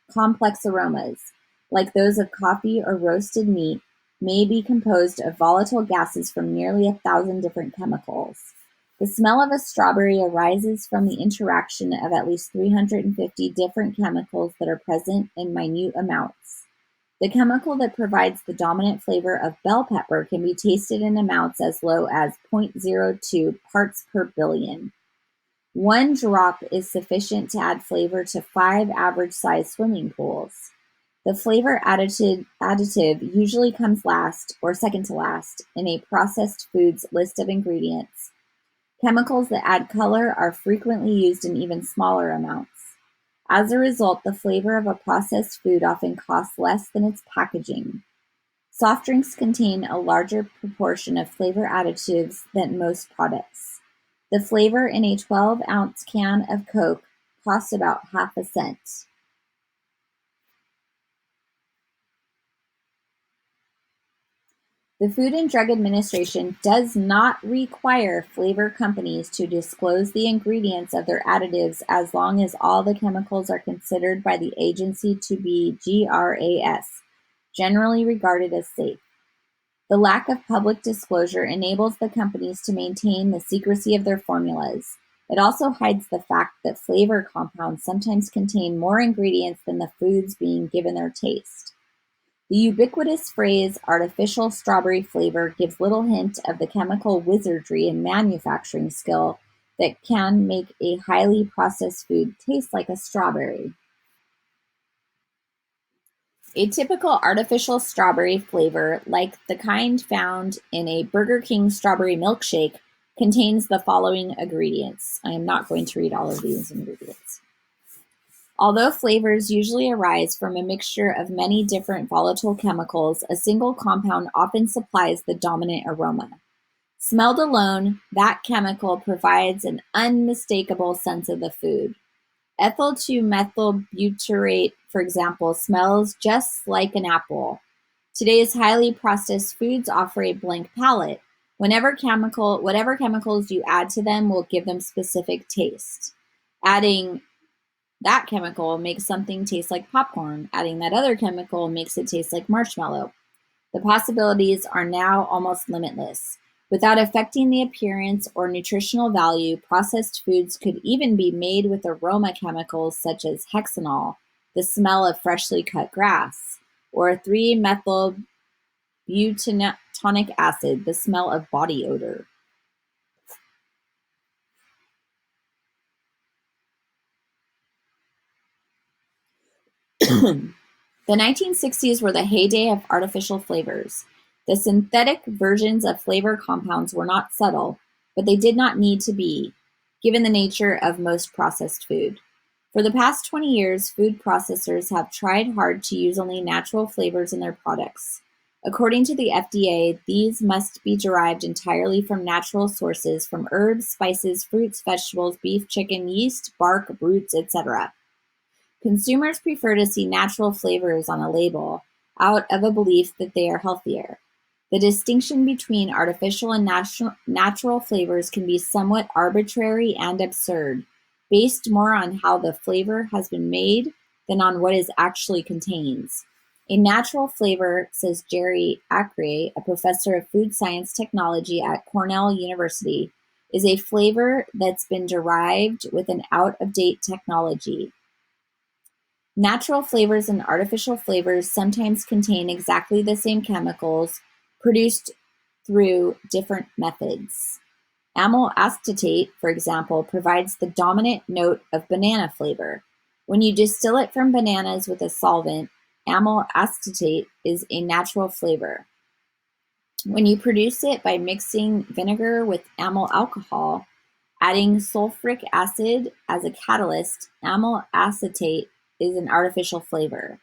Complex aromas, like those of coffee or roasted meat, may be composed of volatile gases from nearly 1,000 different chemicals. The smell of a strawberry arises from the interaction of at least 350 different chemicals that are present in minute amounts. The chemical that provides the dominant flavor of bell pepper can be tasted in amounts as low as 0.02 parts per billion. 1 drop is sufficient to add flavor to 5 average-sized swimming pools. The flavor additive usually comes last or second to last in a processed food's list of ingredients. Chemicals that add color are frequently used in even smaller amounts. As a result, the flavor of a processed food often costs less than its packaging. Soft drinks contain a larger proportion of flavor additives than most products. The flavor in a 12-ounce can of Coke costs about half a cent. The Food and Drug Administration does not require flavor companies to disclose the ingredients of their additives as long as all the chemicals are considered by the agency to be GRAS, generally regarded as safe. The lack of public disclosure enables the companies to maintain the secrecy of their formulas. It also hides the fact that flavor compounds sometimes contain more ingredients than the foods being given their taste. The ubiquitous phrase artificial strawberry flavor gives little hint of the chemical wizardry and manufacturing skill that can make a highly processed food taste like a strawberry. A typical artificial strawberry flavor, like the kind found in a Burger King strawberry milkshake, contains the following ingredients. I am not going to read all of these ingredients. Although flavors usually arise from a mixture of many different volatile chemicals, a single compound often supplies the dominant aroma. Smelled alone, that chemical provides an unmistakable sense of the food. Ethyl 2-methyl butyrate, for example, smells just like an apple. Today's highly processed foods offer a blank palate. Whatever chemicals you add to them will give them specific taste. Adding that chemical makes something taste like popcorn. Adding that other chemical makes it taste like marshmallow. The possibilities are now almost limitless. Without affecting the appearance or nutritional value, processed foods could even be made with aroma chemicals such as hexanol, the smell of freshly cut grass, or 3-methyl butanoic acid, the smell of body odor. The 1960s were the heyday of artificial flavors. The synthetic versions of flavor compounds were not subtle, but they did not need to be, given the nature of most processed food. For the past 20 years, food processors have tried hard to use only natural flavors in their products. According to the FDA, these must be derived entirely from natural sources, from herbs, spices, fruits, vegetables, beef, chicken, yeast, bark, roots, etc. Consumers prefer to see natural flavors on a label, out of a belief that they are healthier. The distinction between artificial and natural flavors can be somewhat arbitrary and absurd, based more on how the flavor has been made than on what it actually contains. A natural flavor, says Jerry Acre, a professor of food science technology at Cornell University, is a flavor that's been derived with an out-of-date technology. Natural flavors and artificial flavors sometimes contain exactly the same chemicals produced through different methods. Amyl acetate, for example, provides the dominant note of banana flavor. When you distill it from bananas with a solvent, amyl acetate is a natural flavor. When you produce it by mixing vinegar with amyl alcohol, adding sulfuric acid as a catalyst, amyl acetate is an artificial flavor.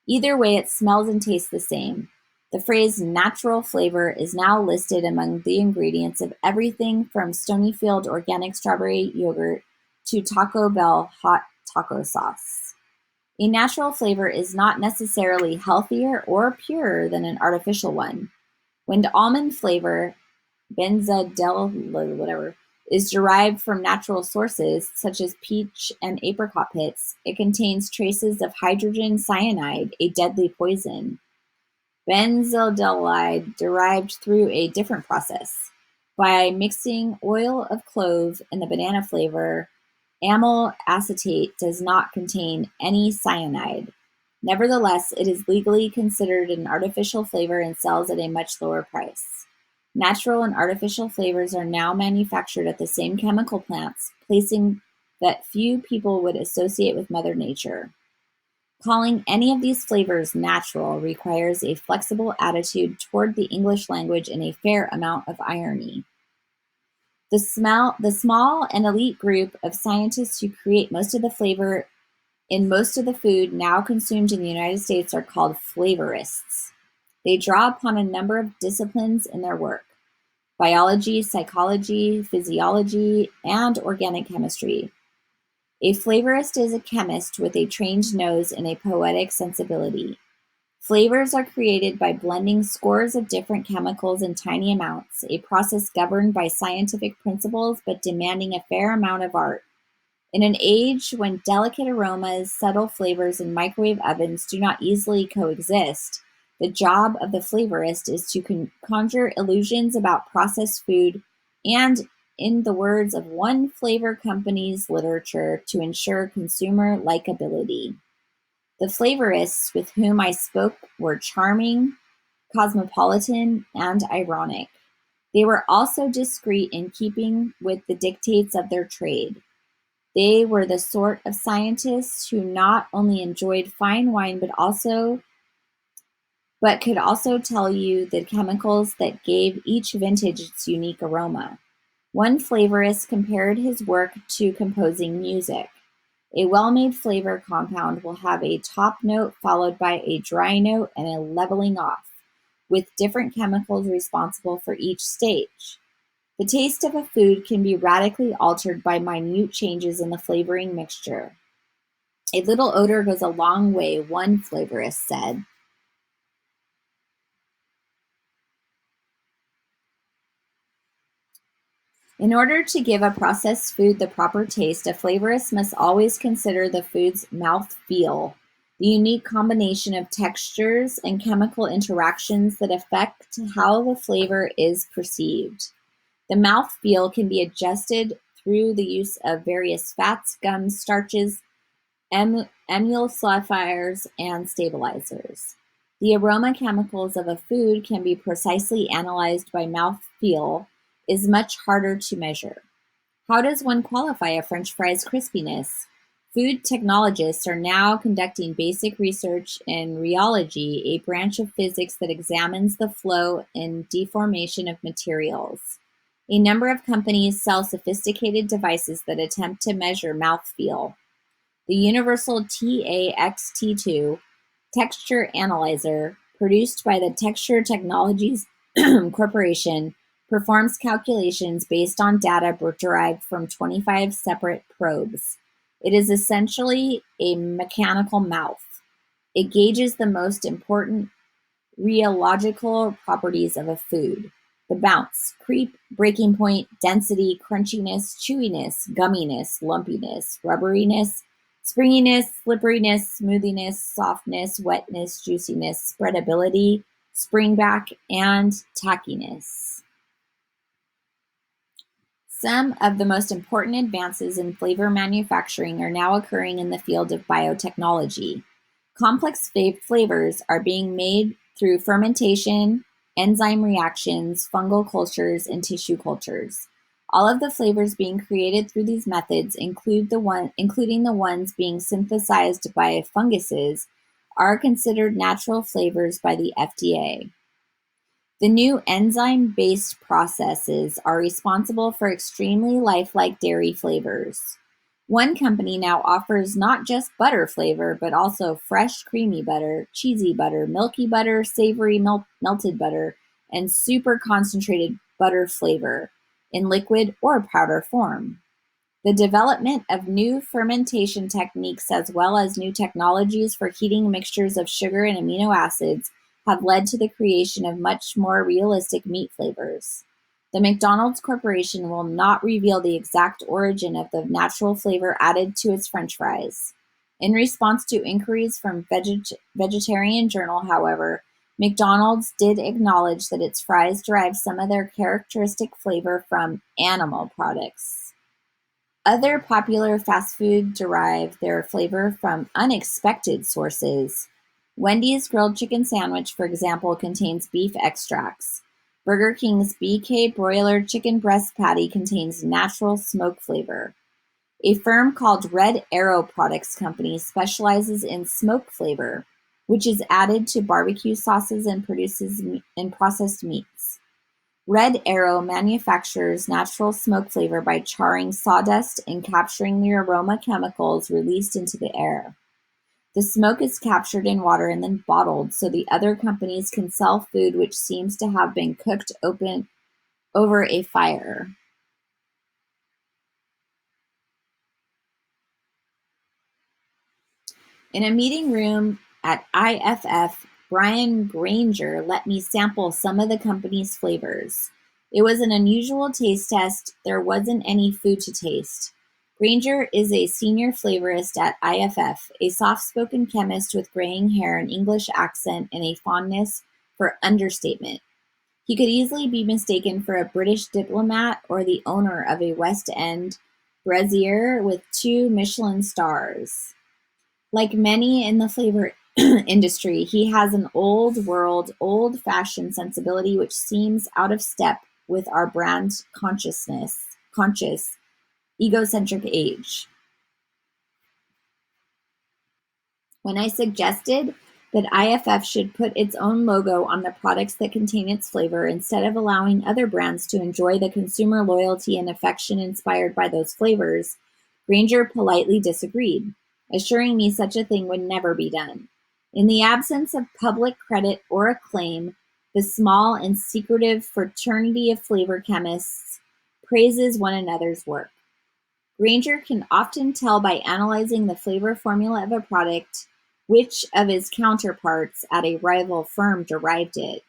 Either way, it smells and tastes the same. The phrase natural flavor is now listed among the ingredients of everything from Stonyfield organic strawberry yogurt to Taco Bell hot taco sauce. A natural flavor is not necessarily healthier or purer than an artificial one. When the almond flavor, benzodiazepine, is derived from natural sources, such as peach and apricot pits, it contains traces of hydrogen cyanide, a deadly poison. Benzodiazepine derived through a different process. By mixing oil of clove in the banana flavor, amyl acetate does not contain any cyanide. Nevertheless, it is legally considered an artificial flavor and sells at a much lower price. Natural and artificial flavors are now manufactured at the same chemical plants, placing that few people would associate with Mother Nature. Calling any of these flavors natural requires a flexible attitude toward the English language and a fair amount of irony. The small and elite group of scientists who create most of the flavor in most of the food now consumed in the United States are called flavorists. They draw upon a number of disciplines in their work: biology, psychology, physiology, and organic chemistry. A flavorist is a chemist with a trained nose and a poetic sensibility. Flavors are created by blending scores of different chemicals in tiny amounts, a process governed by scientific principles but demanding a fair amount of art. In an age when delicate aromas, subtle flavors, and microwave ovens do not easily coexist, the job of the flavorist is to conjure illusions about processed food and, in the words of one flavor company's literature, to ensure consumer likability. The flavorists with whom I spoke were charming, cosmopolitan, and ironic. They were also discreet in keeping with the dictates of their trade. They were the sort of scientists who not only enjoyed fine wine but could also tell you the chemicals that gave each vintage its unique aroma. One flavorist compared his work to composing music. A well-made flavor compound will have a top note followed by a dry note and a leveling off, with different chemicals responsible for each stage. The taste of a food can be radically altered by minute changes in the flavoring mixture. A little odor goes a long way, one flavorist said. In order to give a processed food the proper taste, a flavorist must always consider the food's mouthfeel, the unique combination of textures and chemical interactions that affect how the flavor is perceived. The mouthfeel can be adjusted through the use of various fats, gums, starches, emulsifiers, and stabilizers. The aroma chemicals of a food can be precisely analyzed by mouthfeel is much harder to measure. How does one qualify a French fry's crispiness? Food technologists are now conducting basic research in rheology, a branch of physics that examines the flow and deformation of materials. A number of companies sell sophisticated devices that attempt to measure mouthfeel. The Universal TAXT2 texture analyzer, produced by the Texture Technologies Corporation, performs calculations based on data derived from 25 separate probes. It is essentially a mechanical mouth. It gauges the most important rheological properties of a food: the bounce, creep, breaking point, density, crunchiness, chewiness, gumminess, lumpiness, rubberiness, springiness, slipperiness, smoothiness, softness, wetness, juiciness, spreadability, springback, and tackiness. Some of the most important advances in flavor manufacturing are now occurring in the field of biotechnology. Complex flavors are being made through fermentation, enzyme reactions, fungal cultures, and tissue cultures. All of the flavors being created through these methods, including the ones being synthesized by funguses, are considered natural flavors by the FDA. The new enzyme-based processes are responsible for extremely lifelike dairy flavors. One company now offers not just butter flavor, but also fresh creamy butter, cheesy butter, milky butter, savory melted butter, and super concentrated butter flavor in liquid or powder form. The development of new fermentation techniques as well as new technologies for heating mixtures of sugar and amino acids have led to the creation of much more realistic meat flavors. The McDonald's Corporation will not reveal the exact origin of the natural flavor added to its French fries. In response to inquiries from Vegetarian Journal, however, McDonald's did acknowledge that its fries derive some of their characteristic flavor from animal products. Other popular fast food derive their flavor from unexpected sources. Wendy's grilled chicken sandwich, for example, contains beef extracts. Burger King's BK broiler chicken breast patty contains natural smoke flavor. A firm called Red Arrow Products Company specializes in smoke flavor, which is added to barbecue sauces and processed meats. Red Arrow manufactures natural smoke flavor by charring sawdust and capturing the aroma chemicals released into the air. The smoke is captured in water and then bottled so the other companies can sell food which seems to have been cooked over a fire. In a meeting room at IFF, Brian Granger let me sample some of the company's flavors. It was an unusual taste test. There wasn't any food to taste. Granger is a senior flavorist at IFF, a soft-spoken chemist with graying hair, an English accent, and a fondness for understatement. He could easily be mistaken for a British diplomat or the owner of a West End brazier with 2 Michelin stars. Like many in the flavor industry, he has an old-world, old-fashioned sensibility which seems out of step with our brand conscious, egocentric age. When I suggested that IFF should put its own logo on the products that contain its flavor instead of allowing other brands to enjoy the consumer loyalty and affection inspired by those flavors, Granger politely disagreed, assuring me such a thing would never be done. In the absence of public credit or acclaim, the small and secretive fraternity of flavor chemists praises one another's work. Granger can often tell by analyzing the flavor formula of a product which of his counterparts at a rival firm derived it,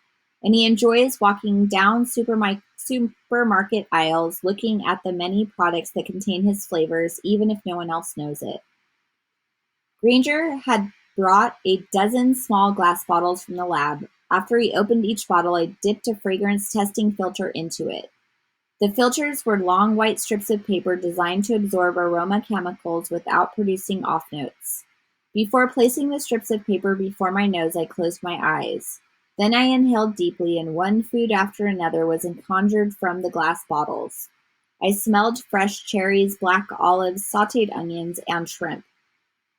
and he enjoys walking down supermarket aisles looking at the many products that contain his flavors, even if no one else knows it. Granger had brought a dozen small glass bottles from the lab. After he opened each bottle, I dipped a fragrance testing filter into it. The filters were long white strips of paper designed to absorb aroma chemicals without producing off notes. Before placing the strips of paper before my nose, I closed my eyes. Then I inhaled deeply, and one food after another was conjured from the glass bottles. I smelled fresh cherries, black olives, sautéed onions, and shrimp.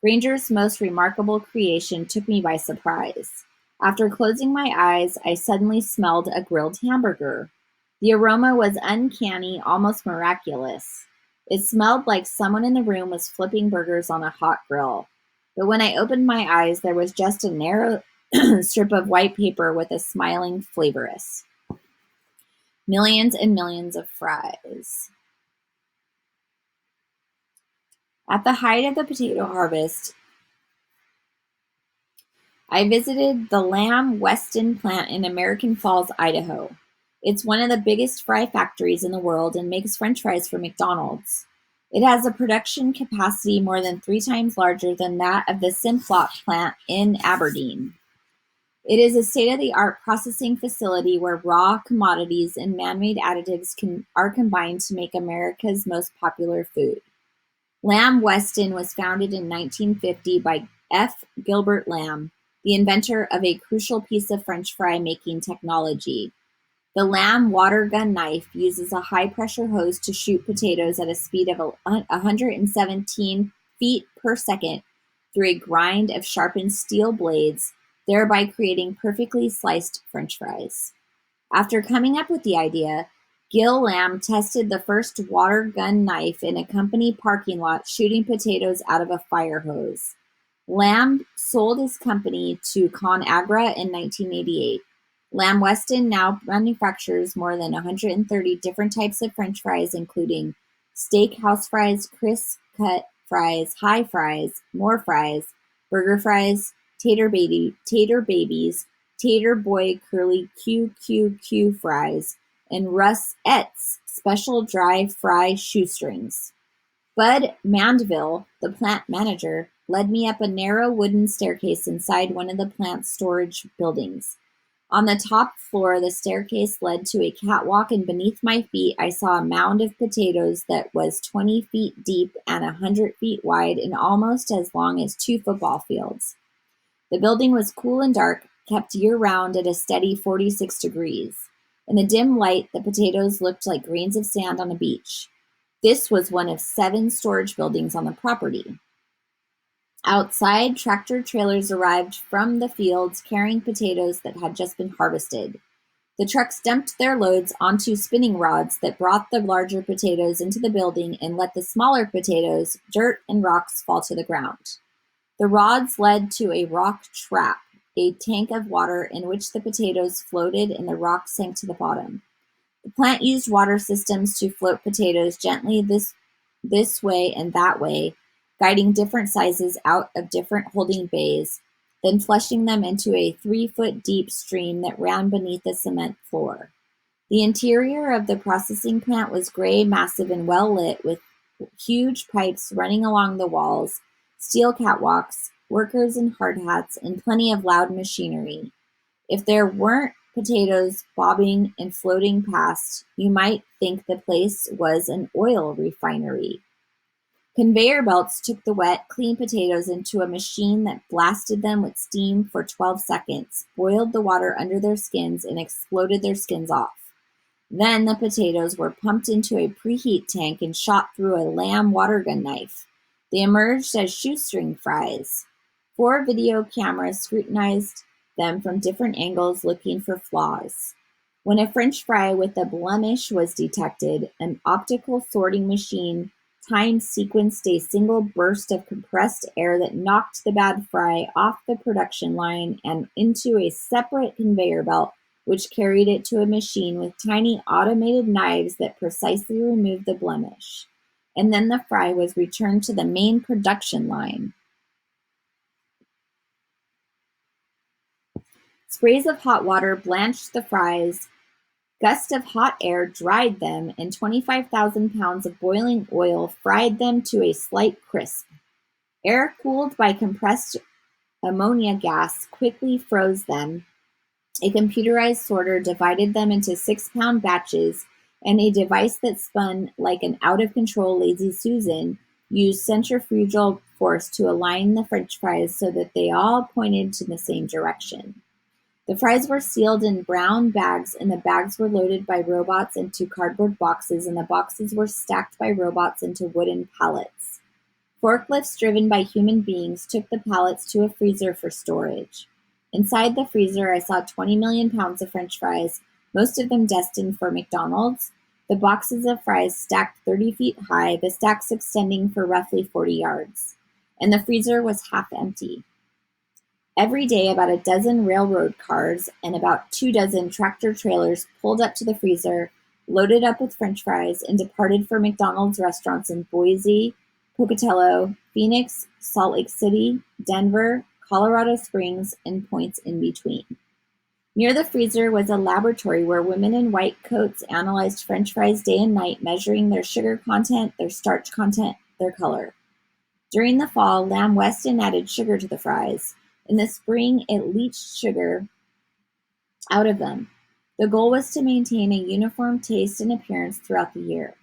Granger's most remarkable creation took me by surprise. After closing my eyes, I suddenly smelled a grilled hamburger. The aroma was uncanny, almost miraculous. It smelled like someone in the room was flipping burgers on a hot grill. But when I opened my eyes, there was just a narrow strip of white paper with a smiling flavorist. Millions and millions of fries. At the height of the potato harvest, I visited the Weston plant in American Falls, Idaho. It's one of the biggest fry factories in the world and makes French fries for McDonald's. It has a production capacity more than 3 times larger than that of the Simplot plant in Aberdeen. It is a state-of-the-art processing facility where raw commodities and man-made additives are combined to make America's most popular food. Weston was founded in 1950 by F. Gilbert Lamb, the inventor of a crucial piece of French fry making technology. The Lamb water gun knife uses a high-pressure hose to shoot potatoes at a speed of 117 feet per second through a grind of sharpened steel blades, thereby creating perfectly sliced French fries. After coming up with the idea, Gil Lamb tested the first water gun knife in a company parking lot shooting potatoes out of a fire hose. Lamb sold his company to ConAgra in 1988. Lamb Weston now manufactures more than 130 different types of French fries, including steakhouse fries, crisp cut fries, high fries, more fries, burger fries, tater babies, tater boy curly QQQ fries, and Russette's special dry fry shoestrings. Bud Mandeville, the plant manager, led me up a narrow wooden staircase inside one of the plant's storage buildings. On the top floor, the staircase led to a catwalk, and beneath my feet, I saw a mound of potatoes that was 20 feet deep and 100 feet wide and almost as long as 2 football fields. The building was cool and dark, kept year-round at a steady 46 degrees. In the dim light, the potatoes looked like grains of sand on a beach. This was one of 7 storage buildings on the property. Outside, tractor trailers arrived from the fields carrying potatoes that had just been harvested. The trucks dumped their loads onto spinning rods that brought the larger potatoes into the building and let the smaller potatoes, dirt, and rocks fall to the ground. The rods led to a rock trap, a tank of water in which the potatoes floated and the rocks sank to the bottom. The plant used water systems to float potatoes gently this way and that way, guiding different sizes out of different holding bays, then flushing them into a 3-foot deep stream that ran beneath the cement floor. The interior of the processing plant was gray, massive, and well lit, with huge pipes running along the walls, steel catwalks, workers in hard hats, and plenty of loud machinery. If there weren't potatoes bobbing and floating past, you might think the place was an oil refinery. Conveyor belts took the wet, clean potatoes into a machine that blasted them with steam for 12 seconds, boiled the water under their skins, and exploded their skins off. Then the potatoes were pumped into a preheat tank and shot through a lamb water gun knife. They emerged as shoestring fries. 4 video cameras scrutinized them from different angles, looking for flaws. When a French fry with a blemish was detected, an optical sorting machine time-sequenced a single burst of compressed air that knocked the bad fry off the production line and into a separate conveyor belt, which carried it to a machine with tiny automated knives that precisely removed the blemish. And then the fry was returned to the main production line. Sprays of hot water blanched the fries. Gusts of hot air dried them, and 25,000 pounds of boiling oil fried them to a slight crisp. Air cooled by compressed ammonia gas quickly froze them. A computerized sorter divided them into 6-pound batches, and a device that spun like an out-of-control Lazy Susan used centrifugal force to align the French fries so that they all pointed to the same direction. The fries were sealed in brown bags, and the bags were loaded by robots into cardboard boxes, and the boxes were stacked by robots into wooden pallets. Forklifts driven by human beings took the pallets to a freezer for storage. Inside the freezer, I saw 20 million pounds of French fries, most of them destined for McDonald's. The boxes of fries stacked 30 feet high, the stacks extending for roughly 40 yards. And the freezer was half empty. Every day, about a dozen railroad cars and about 24 tractor trailers pulled up to the freezer, loaded up with French fries, and departed for McDonald's restaurants in Boise, Pocatello, Phoenix, Salt Lake City, Denver, Colorado Springs, and points in between. Near the freezer was a laboratory where women in white coats analyzed French fries day and night, measuring their sugar content, their starch content, their color. During the fall, Lamb Weston added sugar to the fries. In the spring, it leached sugar out of them. The goal was to maintain a uniform taste and appearance throughout the year.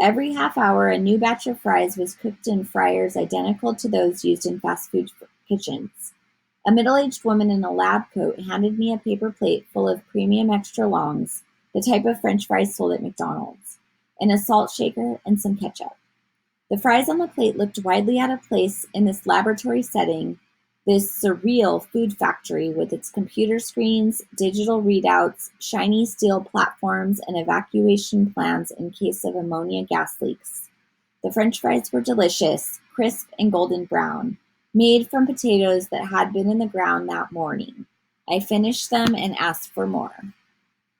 Every half hour, a new batch of fries was cooked in fryers identical to those used in fast food kitchens. A middle-aged woman in a lab coat handed me a paper plate full of premium extra longs, the type of French fries sold at McDonald's, and a salt shaker and some ketchup. The fries on the plate looked widely out of place in this laboratory setting, this surreal food factory with its computer screens, digital readouts, shiny steel platforms, and evacuation plans in case of ammonia gas leaks. The French fries were delicious, crisp and golden brown, made from potatoes that had been in the ground that morning. I finished them and asked for more.